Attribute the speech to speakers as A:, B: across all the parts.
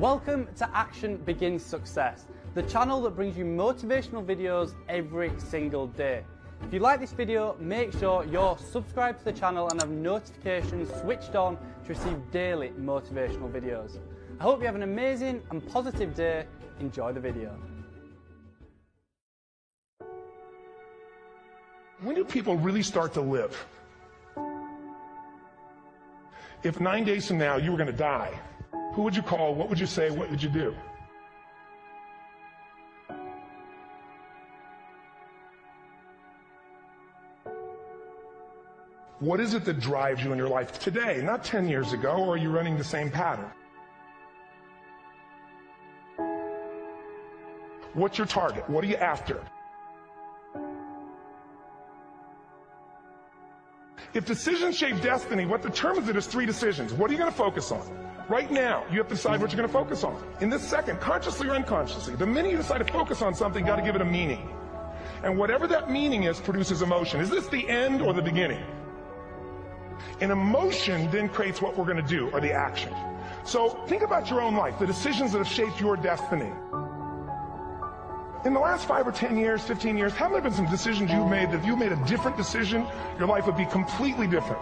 A: Welcome to Action Begins Success, the channel that brings you motivational videos every single day. If you like this video, make sure you're subscribed to the channel and have notifications switched on to receive daily motivational videos. I hope you have an amazing and positive day. Enjoy the video.
B: When do people really start to live? If 9 days from now you were going to die, who would you call? What would you say? What would you do? What is it that drives you in your life today, not 10 years ago, or are you running the same pattern? What's your target? What are you after? If decisions shape destiny, what determines it is 3 decisions. What are you going to focus on? Right now, you have to decide what you're going to focus on. In this second, consciously or unconsciously, the minute you decide to focus on something, you got to give it a meaning. And whatever that meaning is produces emotion. Is this the end or the beginning? An emotion then creates what we're going to do, or the action. So think about your own life, the decisions that have shaped your destiny. In the last 5 or 10 years, 15 years, haven't there been some decisions you've made that if you made a different decision, your life would be completely different?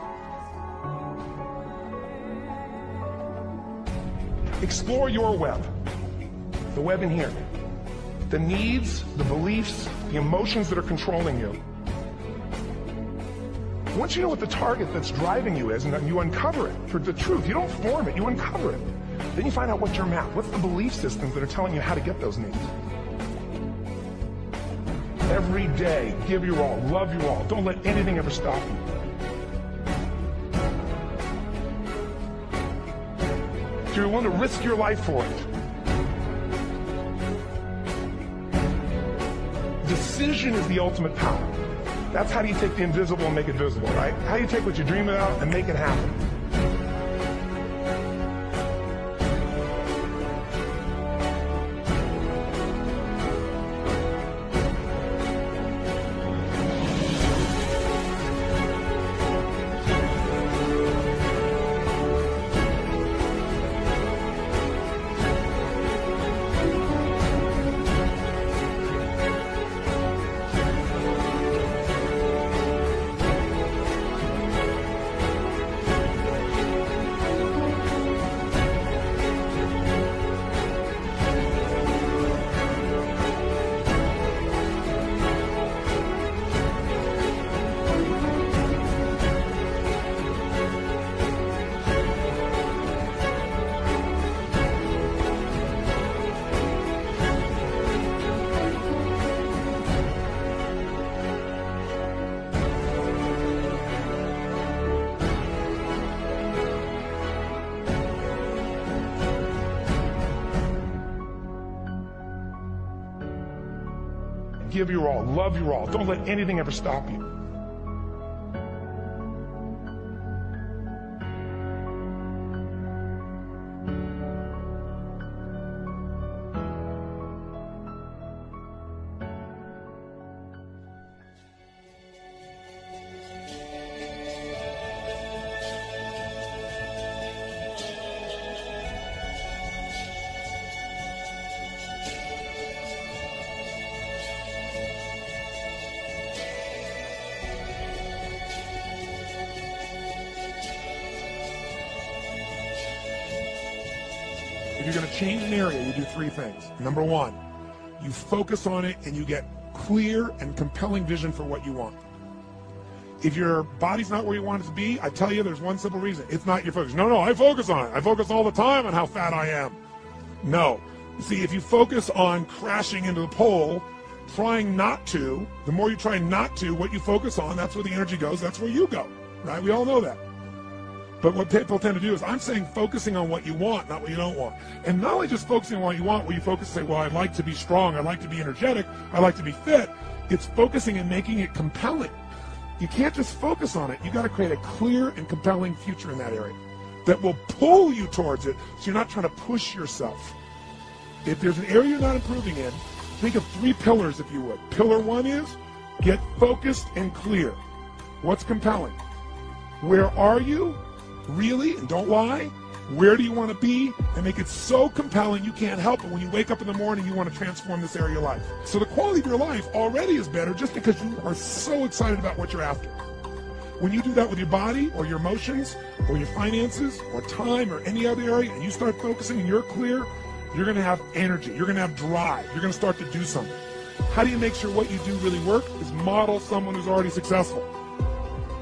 B: Explore your web, the web in here. The needs, the beliefs, the emotions that are controlling you. Once you know what the target that's driving you is, and then you uncover it for the truth, you don't form it, you uncover it. Then you find out what's your map, what's the belief systems that are telling you how to get those needs. Every day, give your all, love your all. Don't let anything ever stop you. So you're willing to risk your life for it. Decision is the ultimate power. That's how do you take the invisible and make it visible, right? How do you take what you dream about and make it happen? Give your all, love your all. Don't let anything ever stop you. If you're going to change an area, you do 3 things. Number 1, you focus on it and you get clear and compelling vision for what you want. If your body's not where you want it to be, I tell you there's one simple reason. It's not your focus. No, I focus on it. I focus all the time on how fat I am. No. See, if you focus on crashing into the pole, trying not to, the more you try not to, what you focus on, that's where the energy goes, that's where you go. Right? We all know that. But what people tend to do is, I'm saying focusing on what you want, not what you don't want. And not only just focusing on what you want, where you focus and say, well, I'd like to be strong, I'd like to be energetic, I'd like to be fit. It's focusing and making it compelling. You can't just focus on it. You got to create a clear and compelling future in that area that will pull you towards it, so you're not trying to push yourself. If there's an area you're not improving in, think of 3 pillars, if you would. Pillar 1 is get focused and clear. What's compelling? Where are you? Really? And don't lie. Where do you want to be? And make it so compelling you can't help it. When you wake up in the morning, you want to transform this area of your life. So the quality of your life already is better just because you are so excited about what you're after. When you do that with your body or your emotions or your finances or time or any other area, and you start focusing and you're clear, you're going to have energy. You're going to have drive. You're going to start to do something. How do you make sure what you do really work? Is model someone who's already successful.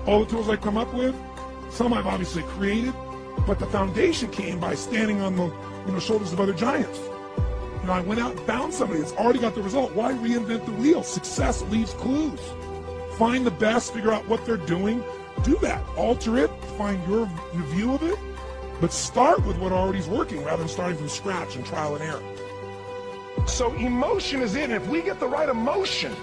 B: All the tools I come up with, some I've obviously created, but the foundation came by standing on the shoulders of other giants. I went out and found somebody that's already got the result. Why reinvent the wheel? Success leaves clues. Find the best, figure out what they're doing, do that, alter it, find your view of it, but start with what already is working rather than starting from scratch and trial and error. So emotion is it, and if we get the right emotion,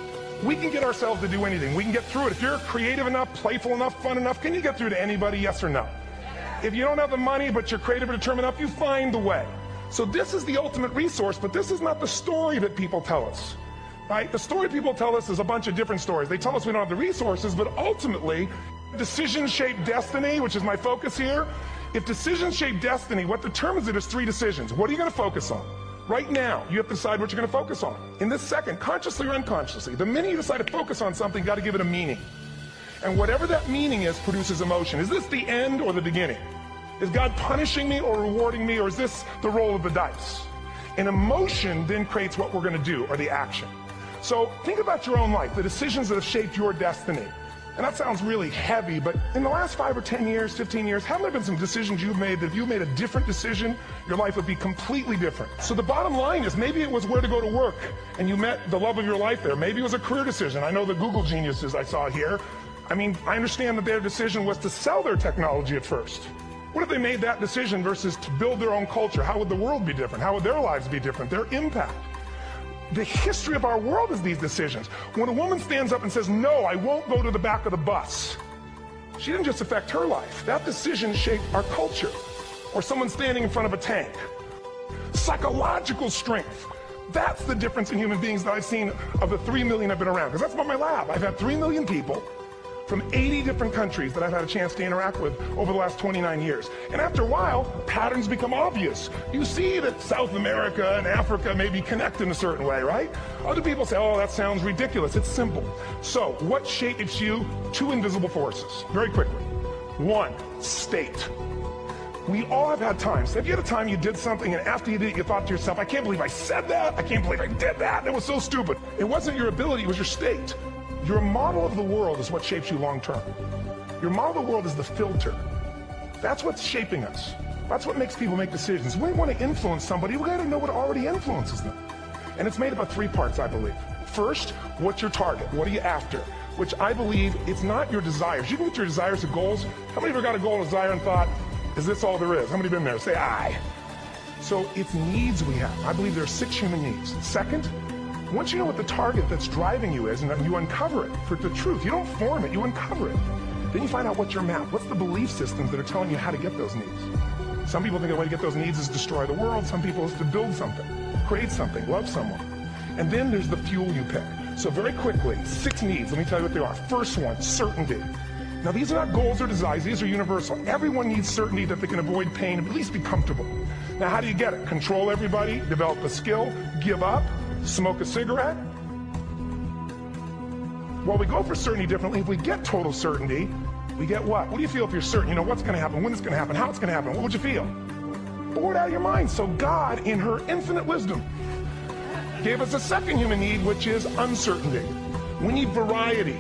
B: we can get ourselves to do anything. We can get through it. If you're creative enough, playful enough, fun enough, can you get through to anybody, yes or no? If you don't have the money, but you're creative or determined enough, you find the way. So this is the ultimate resource, but this is not the story that people tell us. Right? The story people tell us is a bunch of different stories. They tell us we don't have the resources, but ultimately, decisions shape destiny, which is my focus here. If decisions shape destiny, what determines it is 3 decisions. What are you going to focus on? Right now, you have to decide what you're going to focus on. In this second, consciously or unconsciously, the minute you decide to focus on something, you've got to give it a meaning. And whatever that meaning is produces emotion. Is this the end or the beginning? Is God punishing me or rewarding me, or is this the roll of the dice? And emotion then creates what we're going to do, or the action. So think about your own life, the decisions that have shaped your destiny. And that sounds really heavy, but in the last 5 or 10 years, 15 years, haven't there been some decisions you've made that if you made a different decision, your life would be completely different? So the bottom line is maybe it was where to go to work and you met the love of your life there. Maybe it was a career decision. I know the Google geniuses I saw here. I mean, I understand that their decision was to sell their technology at first. What if they made that decision versus to build their own culture? How would the world be different? How would their lives be different? Their impact. The history of our world is these decisions. When a woman stands up and says, no, I won't go to the back of the bus, she didn't just affect her life. That decision shaped our culture. Or someone standing in front of a tank. Psychological strength. That's the difference in human beings that I've seen of the 3 million I've been around. Because that's about my lab. I've had 3 million people from 80 different countries that I've had a chance to interact with over the last 29 years. And after a while, patterns become obvious. You see that South America and Africa maybe connect in a certain way, right? Other people say, oh, that sounds ridiculous. It's simple. So what shapes you? 2 invisible forces, very quickly. 1, state. We all have had times. Have you had a time you did something and after you did it, you thought to yourself, I can't believe I said that. I can't believe I did that. It was so stupid. It wasn't your ability, it was your state. Your model of the world is what shapes you long term. Your model of the world is the filter. That's what's shaping us. That's what makes people make decisions. When we want to influence somebody, we got to know what already influences them. And it's made up of 3 parts, I believe. First, what's your target? What are you after? Which I believe it's not your desires. You can get your desires to goals. How many of you got a goal, desire, and thought, is this all there is? How many been there? Say, aye. So it's needs we have. I believe there are 6 human needs. Second, once you know what the target that's driving you is, and you uncover it for the truth, you don't form it, you uncover it. Then you find out what's your map. What's the belief systems that are telling you how to get those needs? Some people think the way to get those needs is destroy the world. Some people is to build something, create something, love someone. And then there's the fuel you pick. So very quickly, 6 needs. Let me tell you what they are. First one, certainty. Now these are not goals or desires. These are universal. Everyone needs certainty that they can avoid pain and at least be comfortable. Now how do you get it? Control everybody, develop a skill, give up, smoke a cigarette. Well, we go for certainty differently. If we get total certainty, we get what? What do you feel if you're certain? You know what's going to happen, when it's going to happen, how it's going to happen. What would you feel? Bored out of your mind. So God, in her infinite wisdom, gave us a second human need, which is uncertainty. We need variety.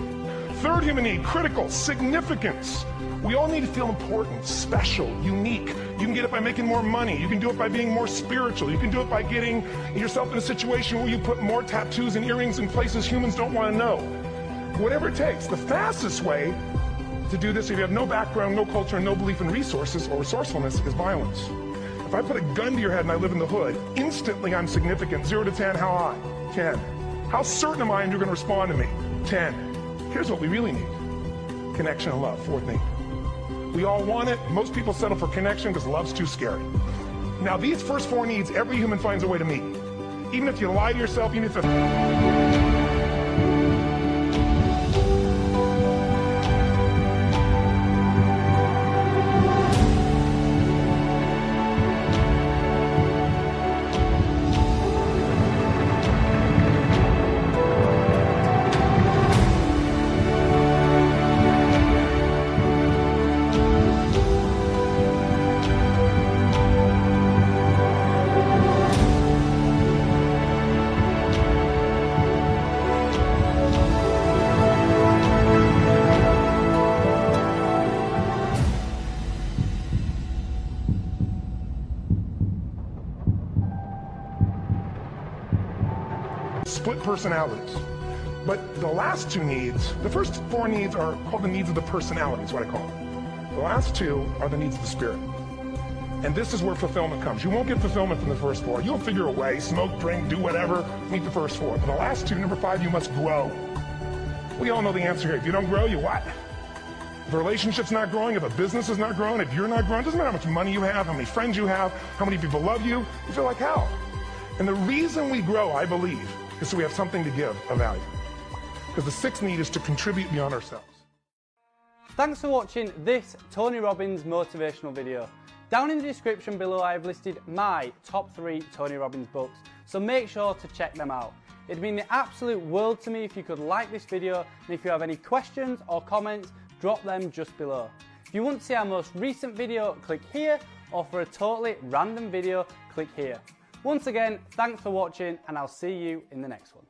B: Third human need, critical, significance. We all need to feel important, special, unique. You can get it by making more money. You can do it by being more spiritual. You can do it by getting yourself in a situation where you put more tattoos and earrings in places humans don't want to know. Whatever it takes. The fastest way to do this, if you have no background, no culture, and no belief in resources or resourcefulness, is violence. If I put a gun to your head and I live in the hood, instantly I'm significant. 0 to 10, how high? 10. How certain am I you're going to respond to me? 10. Here's what we really need. Connection and love, 4th need. We all want it. Most people settle for connection because love's too scary. Now these first 4 needs, every human finds a way to meet. Even if you lie to yourself, you need to... split personalities. But the last two needs, the first four needs are called the needs of the personality, is what I call them. The last two are the needs of the spirit. And this is where fulfillment comes. You won't get fulfillment from the first four. You'll figure a way, smoke, drink, do whatever, meet the first four. But the last two, number five, you must grow. We all know the answer here. If you don't grow, you what? If a relationship's not growing, if a business is not growing, if you're not growing, it doesn't matter how much money you have, how many friends you have, how many people love you, you feel like hell. And the reason we grow, I believe, is so we have something to give of value. Because the sixth need is to contribute beyond ourselves.
A: Thanks for watching this Tony Robbins motivational video. Down in the description below I have listed my top 3 Tony Robbins books, so make sure to check them out. It'd mean the absolute world to me if you could like this video, and if you have any questions or comments, drop them just below. If you want to see our most recent video, click here, or for a totally random video, click here. Once again, thanks for watching, and I'll see you in the next one.